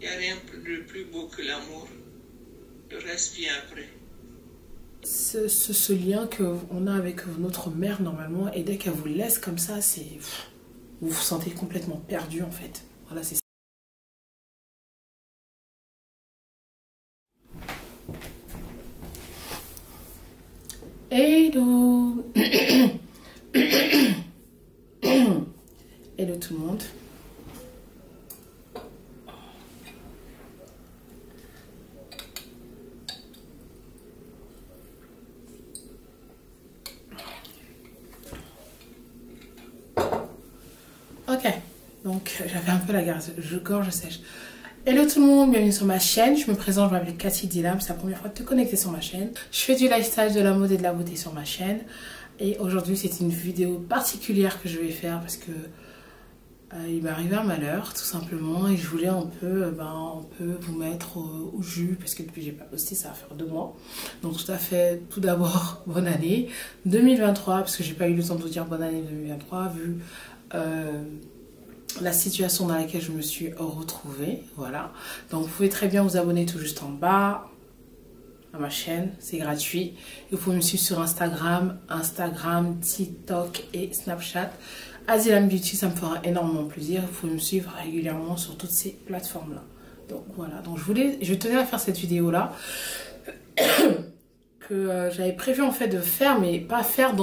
Il n'y a rien de plus beau que l'amour. Le reste vient après. Ce lien qu'on a avec notre mère normalement, et dès qu'elle vous laisse comme ça, vous vous sentez complètement perdu en fait. Voilà, c'est ça. Hello. Hello tout le monde. Ok, donc j'avais un peu la gorge sèche. Hello tout le monde, bienvenue sur ma chaîne. Je me présente, je m'appelle Cathy Dilam. C'est la première fois de te connecter sur ma chaîne. Je fais du lifestyle, de la mode et de la beauté sur ma chaîne. Et aujourd'hui, c'est une vidéo particulière que je vais faire parce que il m'est arrivé un malheur, tout simplement. Et je voulais un peu vous mettre au jus parce que depuis j'ai pas posté, ça va faire 2 mois. Donc tout à fait, tout d'abord, bonne année 2023 parce que j'ai pas eu le temps de vous dire bonne année 2023 vu la situation dans laquelle je me suis retrouvée. Voilà, donc vous pouvez très bien vous abonner tout juste en bas à ma chaîne, c'est gratuit. Et vous pouvez me suivre sur Instagram, TikTok et Snapchat. Azilam Beauty, ça me fera énormément plaisir. Vous pouvez me suivre régulièrement sur toutes ces plateformes là. Donc voilà, donc je tenais à faire cette vidéo là que j'avais prévu en fait de faire, mais pas faire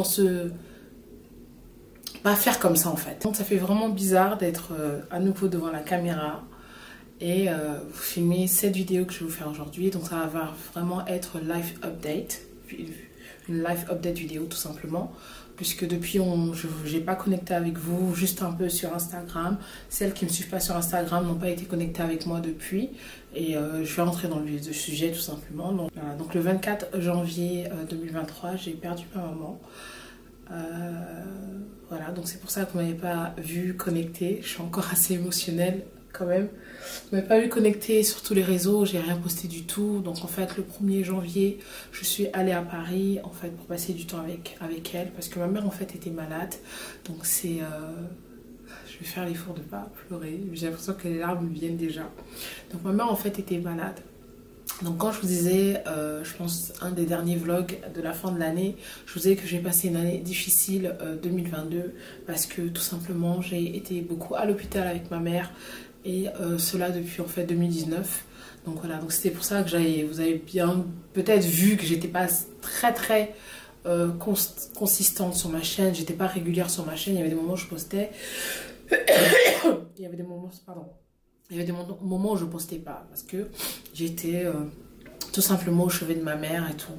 comme ça en fait. Donc ça fait vraiment bizarre d'être à nouveau devant la caméra et vous filmer cette vidéo que je vais vous faire aujourd'hui. Donc ça va vraiment être live update, une live update vidéo tout simplement, puisque depuis je n'ai pas connecté avec vous, juste un peu sur Instagram. Celles qui ne me suivent pas sur Instagram n'ont pas été connectées avec moi depuis, et je vais rentrer dans le vif du sujet tout simplement. Donc, voilà. Donc le 24 janvier 2023, j'ai perdu ma maman. Voilà, donc c'est pour ça que vous ne m'avez pas vu connecter. Je suis encore assez émotionnelle quand même. Vous ne m'avez pas vu connecter sur tous les réseaux, j'ai rien posté du tout. Donc en fait le 1er janvier, je suis allée à Paris en fait pour passer du temps avec elle, parce que ma mère en fait était malade. Donc c'est... je vais faire l'effort de ne pas pleurer, j'ai l'impression que les larmes me viennent déjà. Donc ma mère en fait était malade. Donc quand je vous disais, je pense un des derniers vlogs de la fin de l'année, je vous disais que j'ai passé une année difficile 2022 parce que tout simplement j'ai été beaucoup à l'hôpital avec ma mère, et cela depuis en fait 2019. Donc voilà, donc c'était pour ça que vous avez bien peut-être vu que j'étais pas très consistante sur ma chaîne, j'étais pas régulière sur ma chaîne. Il y avait des moments où je postais, il y avait des moments, pardon. Il y avait des moments où je postais pas parce que j'étais tout simplement au chevet de ma mère et tout,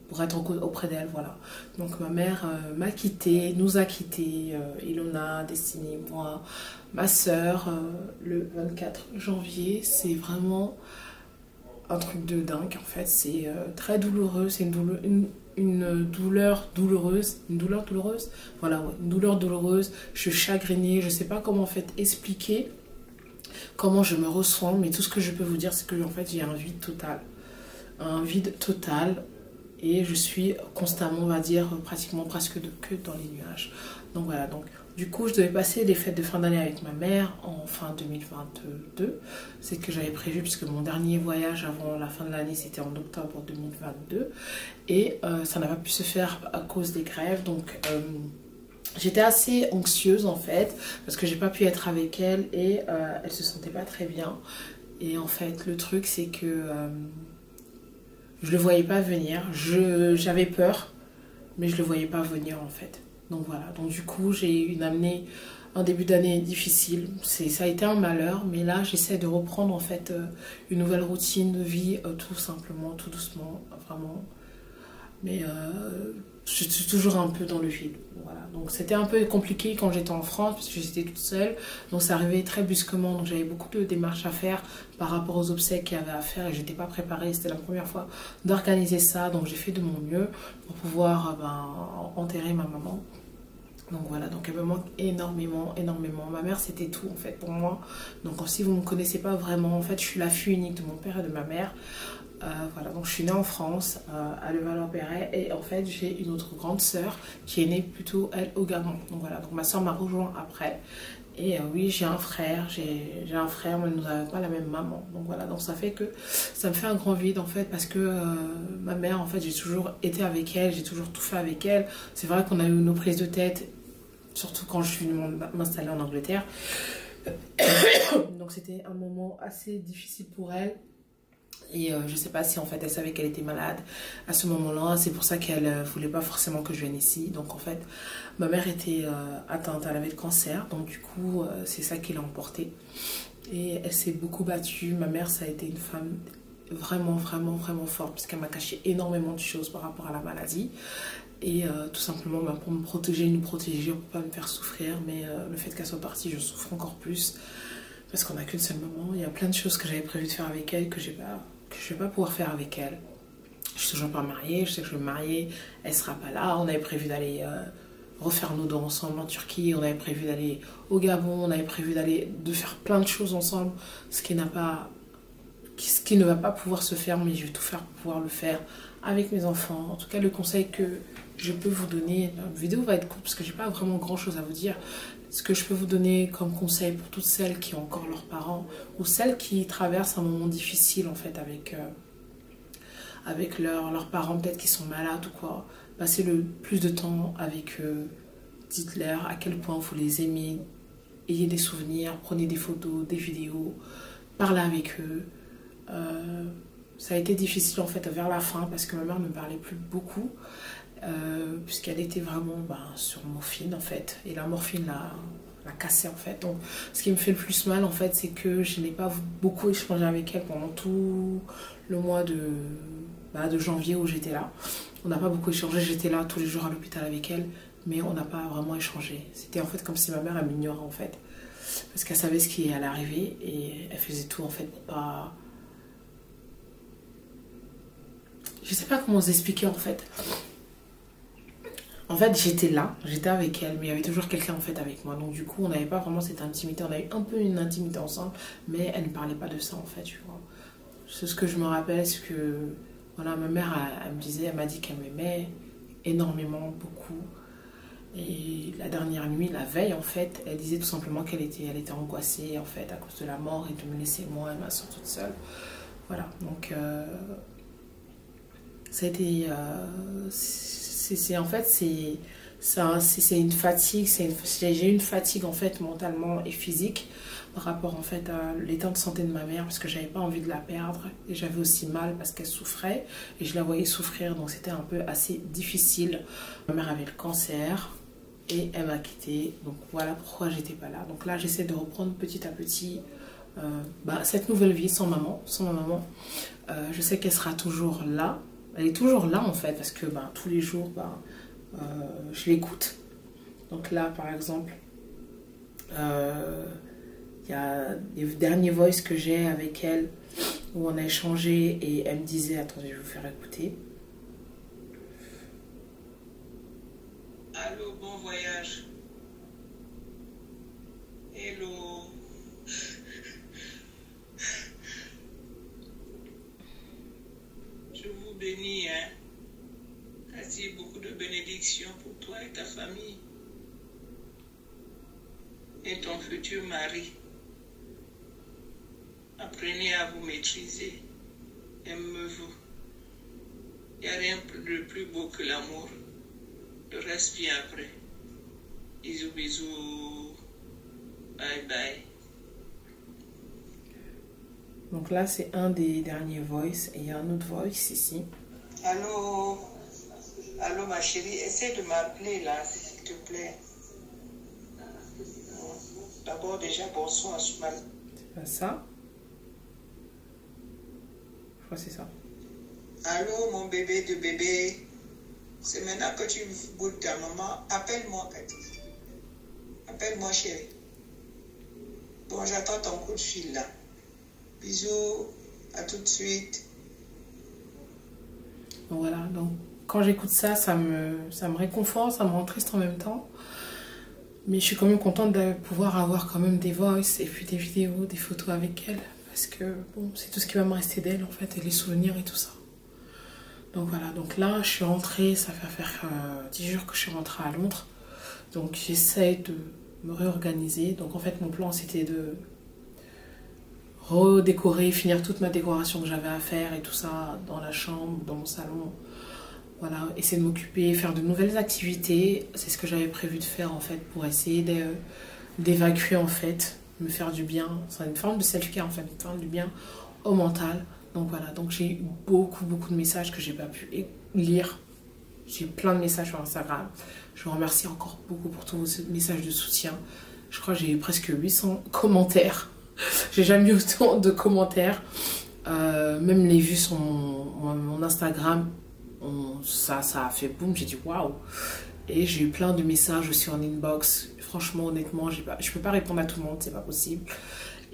pour être auprès d'elle, voilà. Donc ma mère m'a quitté, nous a quitté, Ilona, Destinée, moi, ma soeur, le 24 janvier. C'est vraiment un truc de dingue en fait, c'est très douloureux, c'est une douleur douloureuse, voilà, ouais, une douleur douloureuse. Je suis chagrinée, je sais pas comment en fait expliquer comment je me ressens, mais tout ce que je peux vous dire, c'est que en fait j'ai un vide total, et je suis constamment, on va dire, presque que dans les nuages. Donc voilà, donc du coup je devais passer les fêtes de fin d'année avec ma mère en fin 2022, c'est ce que j'avais prévu, puisque mon dernier voyage avant la fin de l'année c'était en octobre 2022, et ça n'a pas pu se faire à cause des grèves. Donc j'étais assez anxieuse en fait, parce que j'ai pas pu être avec elle, et elle se sentait pas très bien. Et en fait le truc c'est que je le voyais pas venir, j'avais peur, mais je le voyais pas venir en fait. Donc voilà, donc du coup j'ai eu un début d'année difficile, ça a été un malheur, mais là j'essaie de reprendre en fait une nouvelle routine de vie, tout simplement, tout doucement, vraiment. Mais je suis toujours un peu dans le vide. Voilà. Donc c'était un peu compliqué quand j'étais en France, parce que j'étais toute seule. Donc ça arrivait très brusquement. Donc j'avais beaucoup de démarches à faire par rapport aux obsèques qu'il y avait à faire, et j'étais pas préparée. C'était la première fois d'organiser ça. Donc j'ai fait de mon mieux pour pouvoir enterrer ma maman. Donc voilà, donc elle me manque énormément. Ma mère c'était tout en fait pour moi. Donc si vous ne me connaissez pas vraiment, en fait je suis la fille unique de mon père et de ma mère. Voilà, donc je suis née en France, à Levallois-Perret, et en fait j'ai une autre grande sœur qui est née plutôt elle au Gabon. Donc voilà, donc ma soeur m'a rejoint après, Et oui, j'ai un frère, un frère, mais nous n'avons pas la même maman. Donc voilà, donc ça fait que ça me fait un grand vide en fait, parce que ma mère, en fait, j'ai toujours été avec elle, j'ai toujours tout fait avec elle. C'est vrai qu'on a eu nos prises de tête, surtout quand je suis venue m'installer en Angleterre. Donc c'était un moment assez difficile pour elle. Et je sais pas si en fait elle savait qu'elle était malade à ce moment-là. C'est pour ça qu'elle voulait pas forcément que je vienne ici. Donc en fait, ma mère était atteinte, elle avait le cancer. Donc du coup, c'est ça qui l'a emportée. Et elle s'est beaucoup battue. Ma mère, ça a été une femme vraiment, vraiment, vraiment forte, parce qu'elle m'a caché énormément de choses par rapport à la maladie. Et tout simplement pour me protéger, nous protéger, pour pas me faire souffrir. Mais le fait qu'elle soit partie, je souffre encore plus. Parce qu'on n'a qu'une seule maman. Il y a plein de choses que j'avais prévu de faire avec elle que je vais pas pouvoir faire avec elle. Je suis toujours pas mariée, je sais que je vais me marier, elle sera pas là. On avait prévu d'aller refaire nos dents ensemble en Turquie, on avait prévu d'aller au Gabon, on avait prévu de faire plein de choses ensemble, ce qui ne va pas pouvoir se faire, mais je vais tout faire pour pouvoir le faire avec mes enfants. En tout cas, le conseil que je peux vous donner, la vidéo va être courte parce que j'ai pas vraiment grand chose à vous dire. Ce que je peux vous donner comme conseil pour toutes celles qui ont encore leurs parents, ou celles qui traversent un moment difficile en fait avec leurs parents, peut-être qui sont malades ou quoi, passez le plus de temps avec eux, dites-leur à quel point vous les aimez, ayez des souvenirs, prenez des photos, des vidéos, parlez avec eux. Ça a été difficile en fait vers la fin, parce que ma mère ne me parlait plus beaucoup, puisqu'elle était vraiment sur morphine en fait, et la morphine l'a cassée en fait. Donc ce qui me fait le plus mal en fait, c'est que je n'ai pas beaucoup échangé avec elle pendant tout le mois de janvier où j'étais là. On n'a pas beaucoup échangé, j'étais là tous les jours à l'hôpital avec elle, mais on n'a pas vraiment échangé. C'était en fait comme si ma mère elle m'ignorait en fait, parce qu'elle savait ce qui allait arriver et elle faisait tout en fait pour pas... Je sais pas comment vous expliquer en fait. En fait, j'étais là, j'étais avec elle, mais il y avait toujours quelqu'un en fait avec moi. Donc du coup, on n'avait pas vraiment cette intimité. On a eu un peu une intimité ensemble, mais elle ne parlait pas de ça en fait, tu vois. C'est ce que je me rappelle, c'est que voilà, ma mère, elle m'a dit qu'elle m'aimait énormément, beaucoup. Et la dernière nuit, la veille en fait, elle disait tout simplement elle était angoissée en fait à cause de la mort et de me laisser moi et ma soeur toute seule. Voilà, donc ça a été... c'est une fatigue, j'ai une fatigue en fait mentalement et physique par rapport en fait à l'état de santé de ma mère, parce que j'avais pas envie de la perdre et j'avais aussi mal parce qu'elle souffrait et je la voyais souffrir, donc c'était un peu assez difficile. Ma mère avait le cancer et elle m'a quittée, donc voilà pourquoi j'étais pas là. Donc là j'essaie de reprendre petit à petit cette nouvelle vie sans ma maman. Je sais qu'elle sera toujours là. Elle est toujours là en fait, parce que tous les jours je l'écoute. Donc là par exemple, il y a les derniers voice que j'ai avec elle où on a échangé et elle me disait, attendez, je vais vous faire écouter. Allô, bon voyage. Hello. Je vous bénis, hein. Attire beaucoup de bénédictions pour toi et ta famille. Et ton futur mari. Apprenez à vous maîtriser. Aimez-vous. Il n'y a rien de plus beau que l'amour. Le reste vient après. Bisous, bisous. Bye, bye. Donc là, c'est un des derniers voice. Et il y a un autre voice ici. Allô? Allô, ma chérie. Essaie de m'appeler là, s'il te plaît. D'abord, déjà, bonsoir. C'est pas ça. Je crois que c'est ça. Allô, mon bébé de bébé. C'est maintenant que tu goûtes ta maman. Appelle-moi, Cathy. Appelle-moi, chérie. Bon, j'attends ton coup de fil là. Bisous. À tout de suite. Donc voilà. Donc quand j'écoute ça, ça me réconforte, ça me rend triste en même temps. Mais je suis quand même contente de pouvoir avoir quand même des voices et puis des vidéos, des photos avec elle. Parce que bon, c'est tout ce qui va me rester d'elle en fait, et les souvenirs et tout ça. Donc voilà, donc là je suis rentrée, ça va faire 10 jours que je suis rentrée à Londres. Donc j'essaie me réorganiser. Donc en fait mon plan c'était de redécorer, finir toute ma décoration que j'avais à faire et tout ça dans la chambre, dans mon salon. Voilà, essayer de m'occuper, faire de nouvelles activités. C'est ce que j'avais prévu de faire en fait pour essayer d'évacuer en fait, me faire du bien. C'est une forme de self-care en fait, me faire du bien au mental. Donc voilà, donc j'ai eu beaucoup de messages que j'ai pas pu lire. J'ai eu plein de messages sur Instagram. Je vous remercie encore beaucoup pour tous vos messages de soutien. Je crois que j'ai eu presque 800 commentaires. J'ai jamais eu autant de commentaires. Même les vues sur mon Instagram, ça a fait boum. J'ai dit waouh. Et j'ai eu plein de messages aussi en inbox. Franchement, honnêtement, je peux pas répondre à tout le monde, c'est pas possible.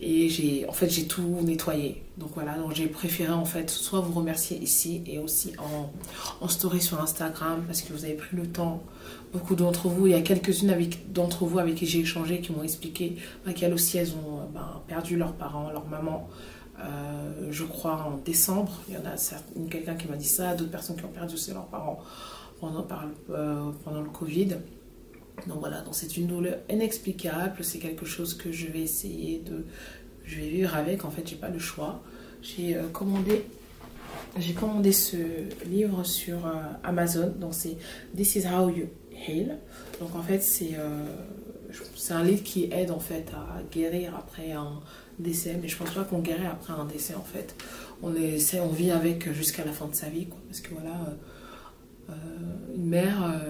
Et j'ai tout nettoyé. Donc voilà, donc j'ai préféré en fait soit vous remercier ici et aussi en story sur Instagram parce que vous avez pris le temps. Beaucoup d'entre vous, il y a quelques-unes d'entre vous avec qui j'ai échangé qui m'ont expliqué qu'elles aussi elles ont perdu leurs parents, leur maman. Je crois en décembre. Il y en a quelqu'un qui m'a dit ça, d'autres personnes qui ont perdu aussi leurs parents pendant le Covid. Donc voilà, donc c'est une douleur inexplicable, c'est quelque chose que je vais vivre avec, en fait j'ai pas le choix. J'ai commandé ce livre sur Amazon, donc c'est This is how you heal. Donc en fait c'est un livre qui aide en fait à guérir après un décès, mais je pense pas qu'on guérit après un décès en fait. On vit avec jusqu'à la fin de sa vie, quoi, parce que voilà... une mère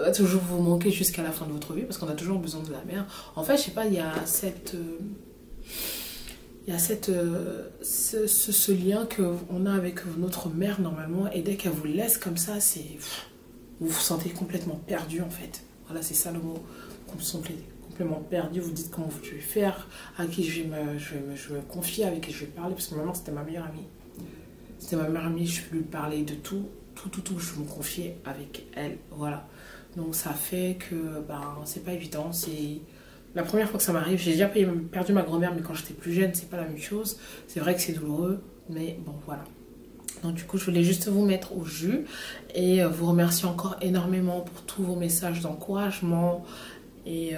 va toujours vous manquer jusqu'à la fin de votre vie parce qu'on a toujours besoin de la mère. En fait, je sais pas, il y a ce lien qu'on a avec notre mère normalement, et dès qu'elle vous laisse comme ça, vous vous sentez complètement perdu en fait. Voilà, c'est ça le mot, complètement perdu. Vous dites comment je vais faire, à qui je vais me confier, avec qui je vais parler, parce que maman c'était ma meilleure amie. C'était ma meilleure amie, je peux lui parler de tout, je me confiais avec elle, voilà. Donc ça fait que c'est pas évident. C'est la première fois que ça m'arrive. J'ai déjà perdu ma grand-mère, mais quand j'étais plus jeune, c'est pas la même chose. C'est vrai que c'est douloureux, mais bon, voilà. Donc du coup, je voulais juste vous mettre au jus et vous remercier encore énormément pour tous vos messages d'encouragement et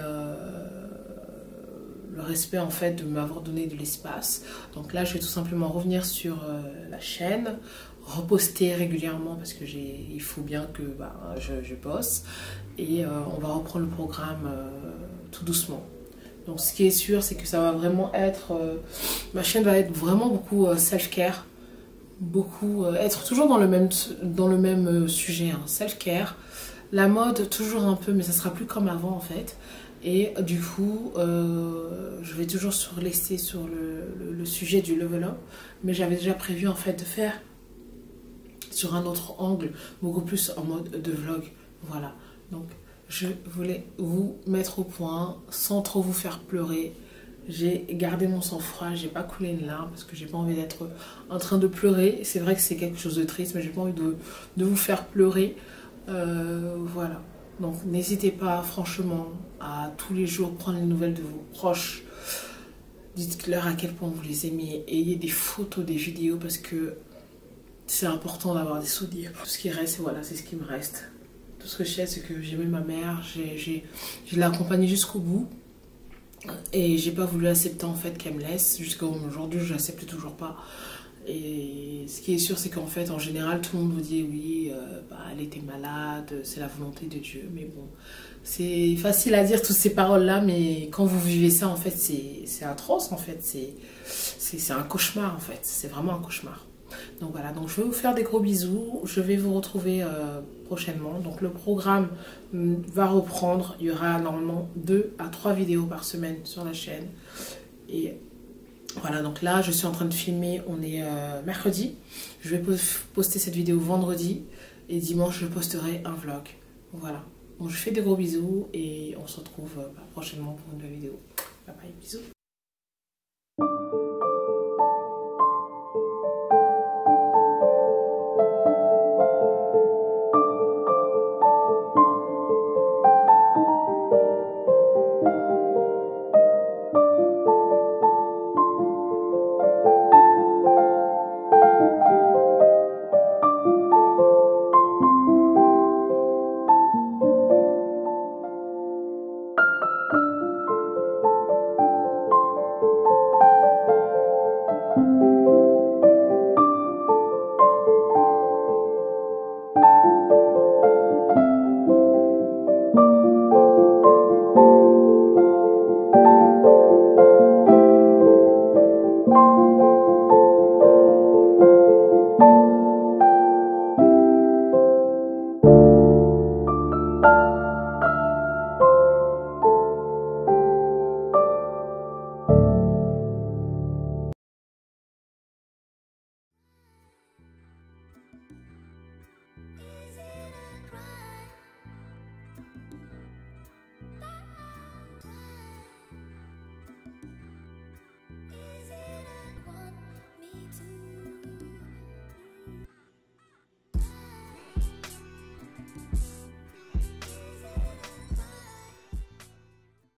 le respect en fait de m'avoir donné de l'espace. Donc là, je vais tout simplement revenir sur la chaîne, reposter régulièrement parce que il faut bien que je bosse, et on va reprendre le programme tout doucement. Donc ce qui est sûr, c'est que ça va vraiment être ma chaîne va être vraiment beaucoup self-care, beaucoup être toujours dans le même sujet, hein, self-care, la mode toujours un peu, mais ça sera plus comme avant en fait. Et du coup, je vais toujours rester sur le sujet du level up, mais j'avais déjà prévu en fait de faire sur un autre angle, beaucoup plus en mode de vlog. Voilà, donc je voulais vous mettre au point sans trop vous faire pleurer. J'ai gardé mon sang-froid, j'ai pas coulé une larme parce que j'ai pas envie d'être en train de pleurer. C'est vrai que c'est quelque chose de triste, mais j'ai pas envie de vous faire pleurer. Voilà. Donc n'hésitez pas franchement à tous les jours prendre les nouvelles de vos proches. Dites-leur à quel point vous les aimez. Ayez des photos, des vidéos, parce que c'est important d'avoir des souvenirs. Tout ce qui reste, voilà, c'est ce qui me reste. Tout ce que je sais, c'est que j'aimais ma mère, je l'ai accompagnée jusqu'au bout. Et j'ai pas voulu accepter en fait qu'elle me laisse. Jusqu'à aujourd'hui, je l'accepte toujours pas. Et ce qui est sûr, c'est qu'en fait, en général, tout le monde vous dit oui, elle était malade, c'est la volonté de Dieu. Mais bon, c'est facile à dire toutes ces paroles-là, mais quand vous vivez ça, en fait, c'est atroce, en fait. C'est un cauchemar, en fait. C'est vraiment un cauchemar. Donc voilà, donc je vais vous faire des gros bisous. Je vais vous retrouver prochainement. Donc le programme va reprendre. Il y aura normalement 2 à 3 vidéos par semaine sur la chaîne. Et voilà, donc là je suis en train de filmer, on est mercredi. Je vais poster cette vidéo vendredi et dimanche je posterai un vlog. Voilà, donc je fais des gros bisous et on se retrouve prochainement pour une nouvelle vidéo. Bye bye, bisous.